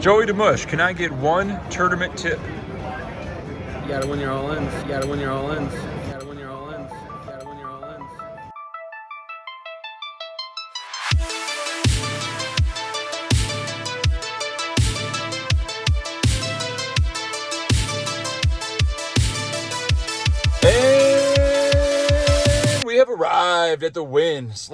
Joey DeMush, can I get one tournament tip? You gotta win your all-ins. You gotta win your all-ins. You gotta win your all-ins. You gotta win your all-ins. And we have arrived at the Wynn /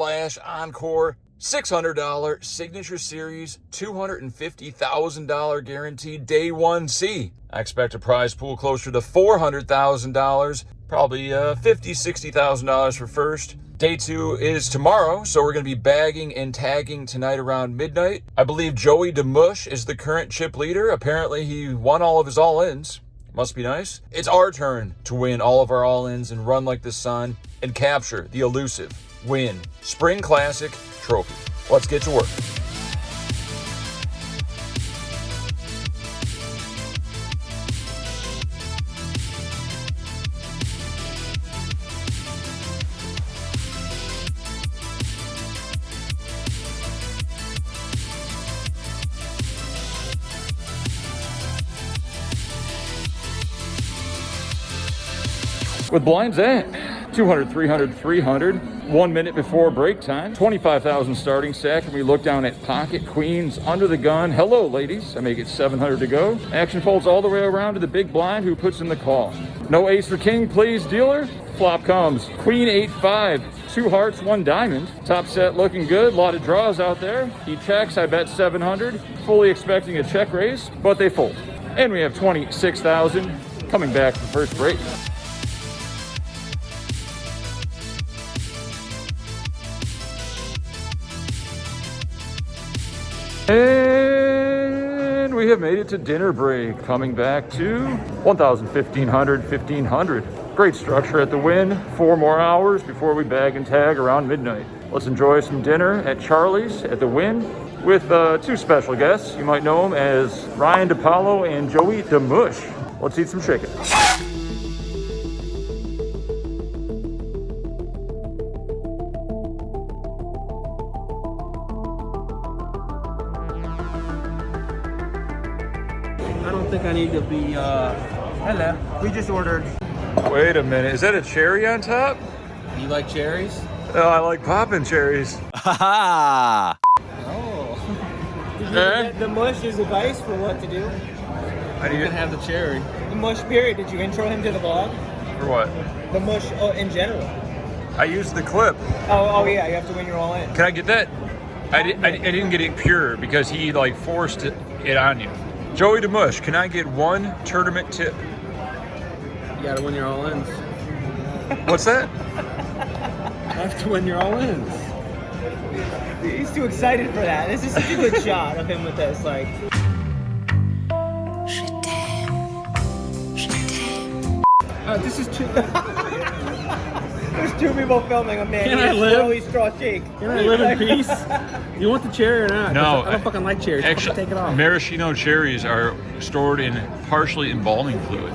Encore $600 Signature Series $250,000 guaranteed Day 1C. I expect a prize pool closer to $400,000, probably $50,000, $60,000 for first. Day 2 is tomorrow, so we're going to be bagging and tagging tonight around midnight. I believe Joey DeMush is the current chip leader. Apparently he won all of his all-ins. Must be nice. It's our turn to win all of our all-ins and run like the sun and capture the elusive Wynn Spring Classic trophy. Let's get to work. With blinds at 200, 300, 300, 1 minute before break time, 25,000 starting stack, and we look down at pocket queens under the gun. Hello, ladies. I make it 700 to go. Action folds all the way around to the big blind who puts in the call. No ace or king, please, dealer. Flop comes queen 8-5, 2 hearts, 1 diamond. Top set looking good. A lot of draws out there. He checks. I bet 700. Fully expecting a check raise, but they fold. And we have 26,000 coming back for first break. And we have made it to dinner break, coming back to 1,000, 1,500, 1,500. Great structure at the Wynn. 4 more hours before we bag and tag around midnight. Let's enjoy some dinner at Charlie's at the Wynn with 2 special guests. You might know them as Ryan Depaulo and Joey DeMush. Let's eat some chicken. I don't think I need to be, hello. We just ordered. Wait a minute, is that a cherry on top? You like cherries? Oh, I like popping cherries. Ha Oh. Did you get the mush's advice for what to do? I need You to can have the cherry. The mush period, did you intro him to the vlog? for what? The mush in general. I used the clip. Oh yeah, you have to win your all in. Can I get that? I didn't get it pure because he like forced it on you. Joey DeMush, can I get one tournament tip? You gotta win your all ins. What's that? You have to win your all ins. He's too excited for that. This is such a good shot of him with this, like. This is too. There's 2 people filming a man. Can I live? Straw shake. Can I live in peace? You want the cherry or not? No, I don't fucking like cherries. Actually, Take it off. maraschino cherries are stored in partially embalming fluid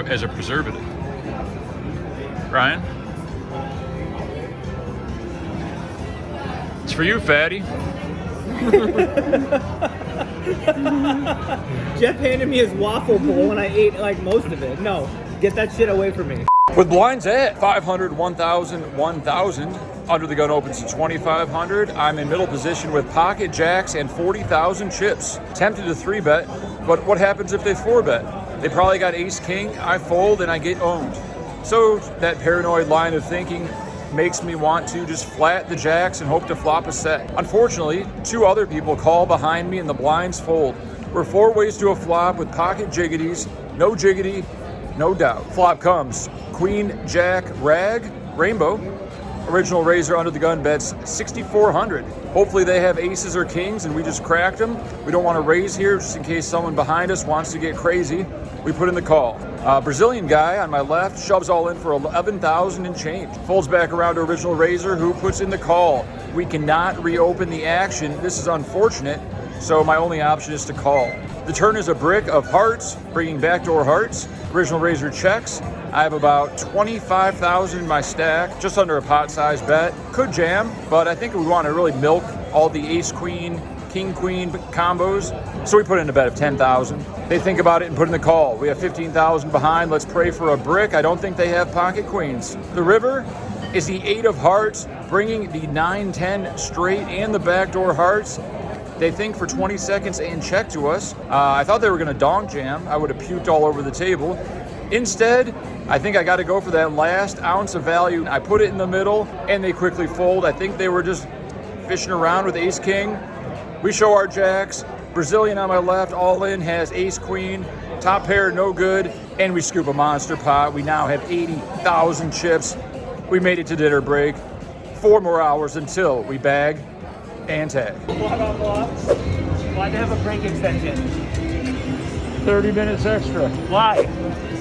as a preservative. Ryan? It's for you, fatty. Jeff handed me his waffle bowl and I ate like most of it. No, get that shit away from me. With blinds at 500, 1,000, 1,000, under the gun opens to 2,500. I'm in middle position with pocket jacks and 40,000 chips. Tempted to 3-bet, but what happens if they 4-bet? They probably got ace king, I fold and I get owned. So that paranoid line of thinking makes me want to just flat the jacks and hope to flop a set. Unfortunately, 2 other people call behind me and the blinds fold. We're 4 ways to a flop with pocket jiggities, no jiggity, no doubt. Flop comes queen, jack, rag, rainbow. Original raiser under the gun bets 6,400. Hopefully they have aces or kings and we just cracked them. We don't want to raise here just in case someone behind us wants to get crazy. We put in the call. Brazilian guy on my left shoves all in for 11,000 and change. Folds back around to original raiser who puts in the call. We cannot reopen the action. This is unfortunate, so my only option is to call. The turn is a brick of hearts, bringing backdoor hearts. Original raiser checks. I have about 25,000 in my stack, just under a pot-sized bet. Could jam, but I think we want to really milk all the ace-queen, king-queen combos. So we put in a bet of 10,000. They think about it and put in the call. We have 15,000 behind. Let's pray for a brick. I don't think they have pocket queens. The river is the 8 of hearts, bringing the 9-10 straight and the backdoor hearts. They think for 20 seconds and check to us. I thought they were going to donk jam. I would have puked all over the table. Instead, I think I got to go for that last ounce of value. I put it in the middle, and they quickly fold. I think they were just fishing around with ace-king. We show our jacks. Brazilian on my left, all in, has ace-queen. Top pair, no good. And we scoop a monster pot. We now have 80,000 chips. We made it to dinner break. 4 more hours until we bag and tag. Why'd they have a break extension? 30 minutes extra. Why?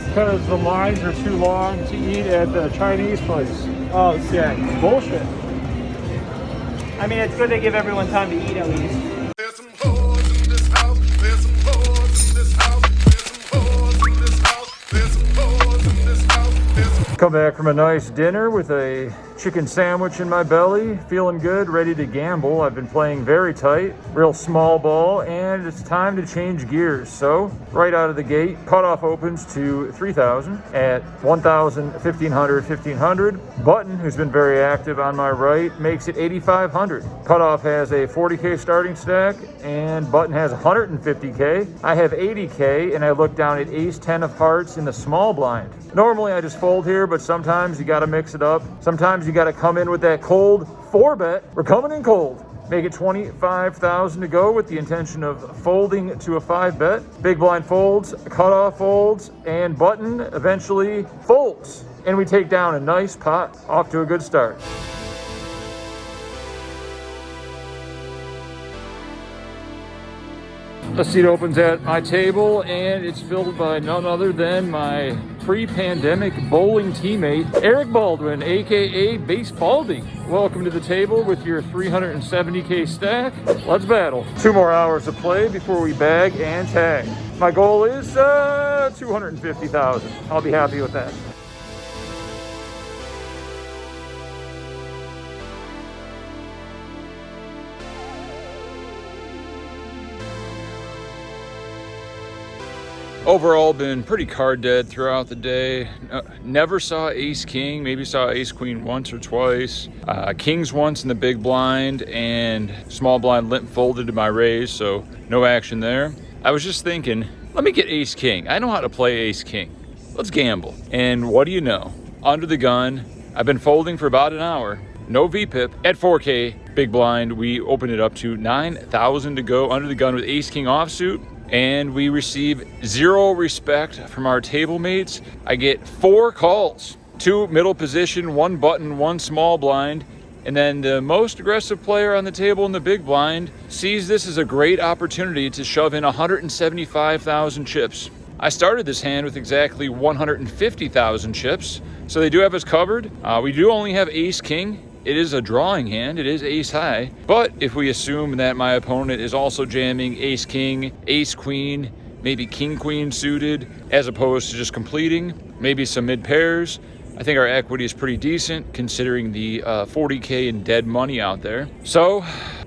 Because the lines are too long to eat at the Chinese place. Oh, sick. Bullshit. I mean, it's good they give everyone time to eat at least. There's some hoes in this house. There's some hoes in this house. There's some hoes in this house. There's some hoes in this house. There's some Come back from a nice dinner with a chicken sandwich in my belly, feeling good, ready to gamble. I've been playing very tight, real small ball, and it's time to change gears. So right out of the gate, cutoff opens to 3,000 at 1,000, 1,500, 1,500. Button, who's been very active on my right, makes it 8,500. Cutoff has a 40K starting stack, and Button has 150K. I have 80K, and I look down at ace 10 of hearts in the small blind. Normally I just fold here, but sometimes you got to mix it up. Sometimes you got to come in with that cold 4-bet. We're coming in cold. Make it 25,000 to go with the intention of folding to a 5-bet. Big blind folds, cutoff folds, and Button eventually folds. And we take down a nice pot. Off to a good start. A seat opens at my table, and it's filled by none other than my pre-pandemic bowling teammate, Eric Baldwin, aka Base Balding. Welcome to the table with your 370K stack. Let's battle. 2 more hours of play before we bag and tag. My goal is 250,000. I'll be happy with that. Overall, been pretty card dead throughout the day. Never saw ace king, maybe saw ace queen once or twice. Kings once in the big blind, and small blind limp folded to my raise, so no action there. I was just thinking, let me get ace king. I know how to play ace king. Let's gamble. And what do you know? Under the gun, I've been folding for about an hour. No VPIP. At 4K big blind, we open it up to 9,000 to go under the gun with ace king offsuit. And we receive 0 respect from our table mates. I get 4 calls, 2 middle position, 1 button, 1 small blind. And then the most aggressive player on the table in the big blind sees this as a great opportunity to shove in 175,000 chips. I started this hand with exactly 150,000 chips, so they do have us covered. We do only have ace king. It is a drawing hand, it is ace high, but if we assume that my opponent is also jamming ace king, ace queen, maybe king queen suited, as opposed to just completing, maybe some mid pairs, I think our equity is pretty decent considering the 40K in dead money out there. So,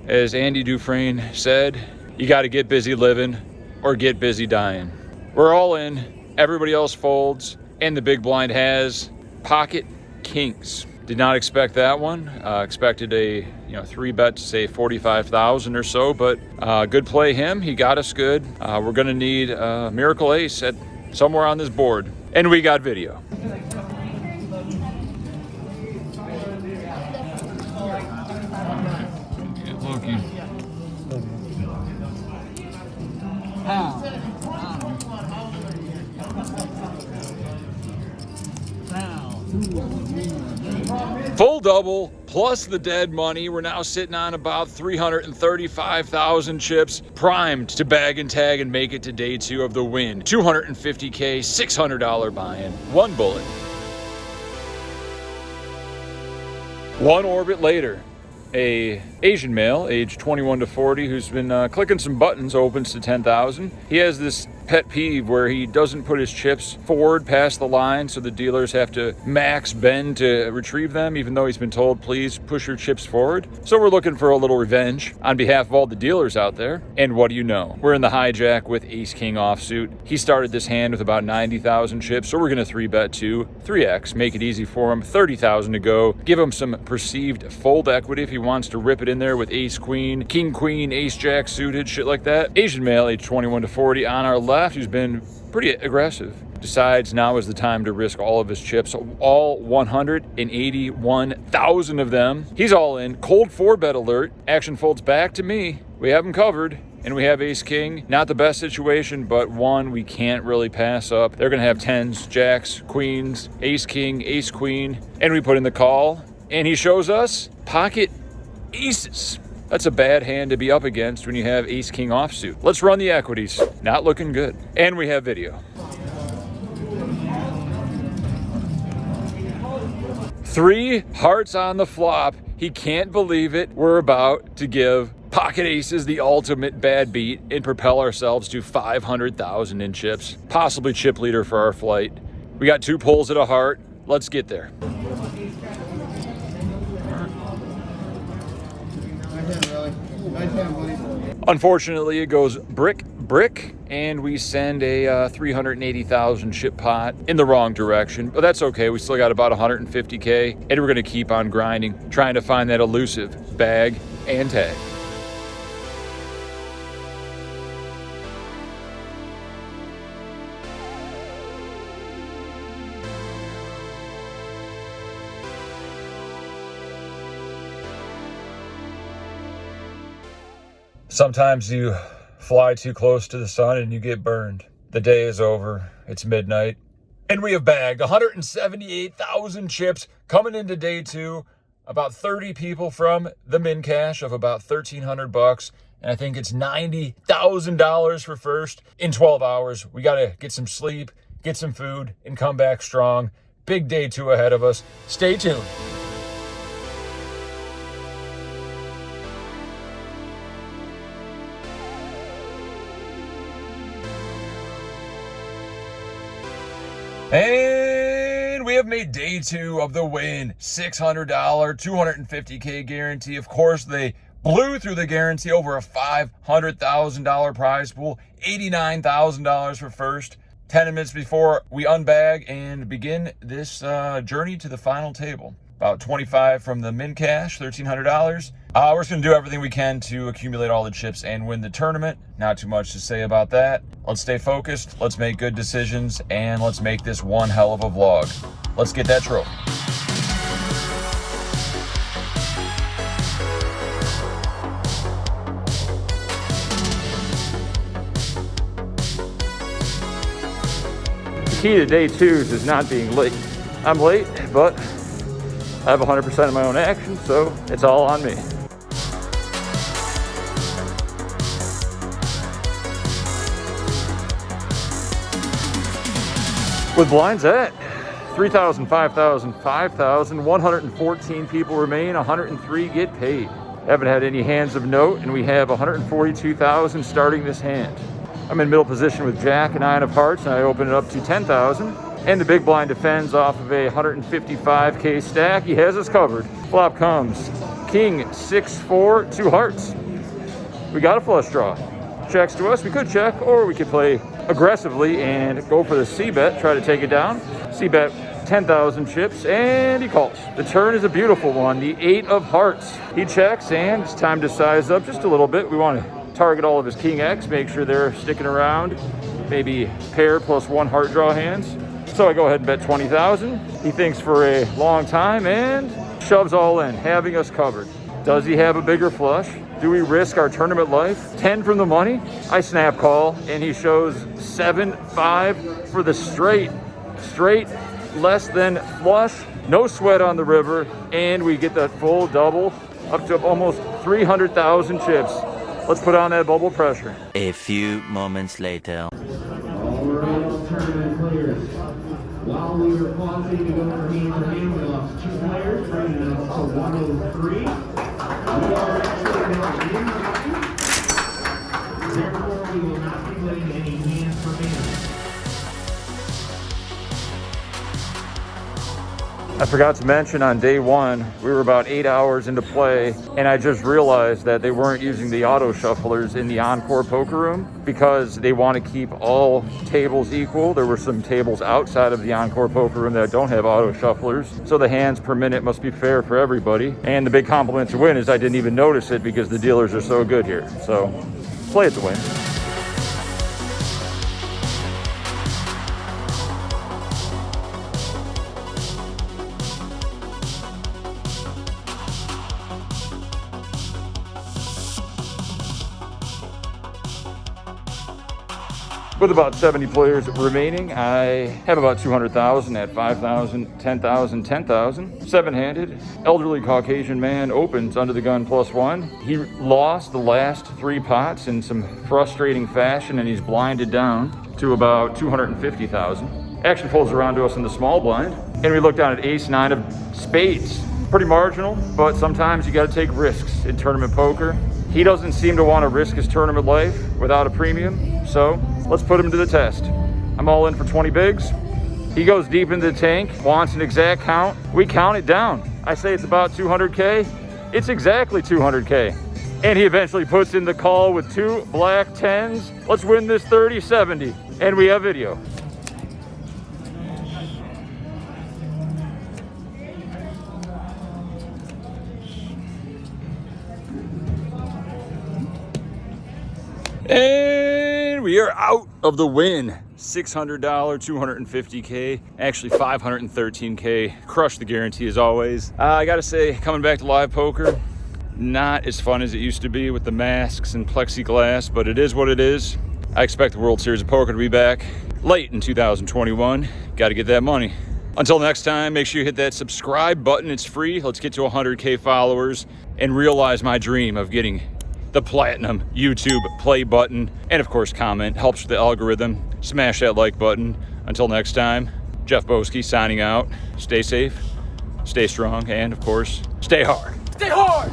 as Andy Dufresne said, you gotta get busy living or get busy dying. We're all in, everybody else folds, and the big blind has pocket kings. Did not expect that one. Expected a 3-bet to say 45,000 or so, but good play him. He got us good. We're gonna need a miracle ace at somewhere on this board, and we got video. Good looking. Full double plus the dead money. We're now sitting on about 335,000 chips, primed to bag and tag and make it to day 2 of the Wynn. 250K, $600 buy-in, 1 bullet. 1 orbit later, a Asian male, age 21 to 40, who's been clicking some buttons, opens to 10,000. He has this pet peeve where he doesn't put his chips forward past the line, so the dealers have to max bend to retrieve them, even though he's been told, please push your chips forward. So we're looking for a little revenge on behalf of all the dealers out there. And what do you know? We're in the hijack with Ace King offsuit. He started this hand with about 90,000 chips, so we're gonna 3-bet to 3x, make it easy for him, 30,000 to go, give him some perceived fold equity if he wants to rip it in there with Ace Queen, King Queen, Ace Jack suited, shit like that. Asian male, age 21 to 40 on our left, who's been pretty aggressive. Decides now is the time to risk all of his chips, all 181,000 of them. He's all in, cold 4-bet alert. Action folds back to me. We have him covered, and we have Ace King. Not the best situation, but one we can't really pass up. They're gonna have 10s, jacks, queens, Ace King, Ace Queen, and we put in the call, and he shows us pocket aces. That's a bad hand to be up against when you have Ace King offsuit. Let's run the equities. Not looking good. And we have video. 3 hearts on the flop. He can't believe it. We're about to give pocket aces the ultimate bad beat and propel ourselves to 500,000 in chips. Possibly chip leader for our flight. We got 2 pulls at a heart. Let's get there. Unfortunately, it goes brick, and we send a 380,000 chip pot in the wrong direction, but that's okay. We still got about 150K, and we're gonna keep on grinding, trying to find that elusive bag and tag. Sometimes you fly too close to the sun and you get burned. The day is over. It's midnight. And we have bagged 178,000 chips coming into day 2. About 30 people from the min cash of about $1,300. And I think it's $90,000 for first in 12 hours. We got to get some sleep, get some food, and come back strong. Big day 2 ahead of us. Stay tuned. And we have made day 2 of the Wynn. $600, 250K guarantee. Of course, they blew through the guarantee, over a $500,000 prize pool, $89,000 for first. 10 minutes before we unbag and begin this journey to the final table. About 25 from the min cash, $1,300. We're just gonna do everything we can to accumulate all the chips and win the tournament. Not too much to say about that. Let's stay focused, let's make good decisions, and let's make this one hell of a vlog. Let's get that trophy. The key to day 2s is not being late. I'm late, but I have 100% of my own action, so it's all on me. With blinds at 3,000, 5,000, 5,000, 114 people remain, 103 get paid. Haven't had any hands of note, and we have 142,000 starting this hand. I'm in middle position with Jack and 9 of hearts, and I open it up to 10,000. And the big blind defends off of a 155K stack. He has us covered. Flop comes King 6-4, 2 hearts. We got a flush draw. Checks to us. We could check, or we could play aggressively and go for the C-bet, try to take it down. C-bet 10,000 chips, and he calls. The turn is a beautiful one, the 8 of hearts. He checks, and it's time to size up just a little bit. We want to target all of his King X, make sure they're sticking around. Maybe pair plus 1 heart draw hands. So I go ahead and bet 20,000. He thinks for a long time and shoves all in, having us covered. Does he have a bigger flush? Do we risk our tournament life? 10 from the money. I snap call, and he shows 7-5 for the straight. Straight, less than flush, no sweat on the river, and we get that full double up to almost 300,000 chips. Let's put on that bubble pressure. A few moments later. While we were pausing to go for hand to hand, we lost 2 players, bringing us to 103. We are actually now in the therefore we will not be calculating any hands remaining. I forgot to mention on day one, we were about 8 hours into play, and I just realized that they weren't using the auto shufflers in the Encore poker room because they want to keep all tables equal. There were some tables outside of the Encore poker room that don't have auto shufflers, so the hands per minute must be fair for everybody. And the big compliment to Wynn is I didn't even notice it because the dealers are so good here. So play it to win. With about 70 players remaining, I have about 200,000 at 5,000, 10,000, 10,000. Seven-handed, elderly Caucasian man opens under the gun +1. He lost the last 3 pots in some frustrating fashion, and he's blinded down to about 250,000. Action folds around to us in the small blind, and we look down at ace-9 of spades. Pretty marginal, but sometimes you gotta take risks in tournament poker. He doesn't seem to want to risk his tournament life without a premium, so let's put him to the test. I'm all in for 20 bigs. He goes deep into the tank, wants an exact count. We count it down. I say it's about 200K. It's exactly 200K. And he eventually puts in the call with 2 black 10s. Let's win this 30-70. And we have video. And we are out of the win. $600, 250K, actually 513K. Crushed the guarantee as always. I gotta say, coming back to live poker, not as fun as it used to be with the masks and plexiglass, but it is what it is. I expect the World Series of Poker to be back late in 2021. Gotta get that money. Until next time, make sure you hit that subscribe button. It's free. Let's get to 100K followers and realize my dream of getting the platinum YouTube play button. And of course, comment helps with the algorithm. Smash that like button. Until next time, Jeff Boski signing out. Stay safe, stay strong, and of course, stay hard. Stay hard!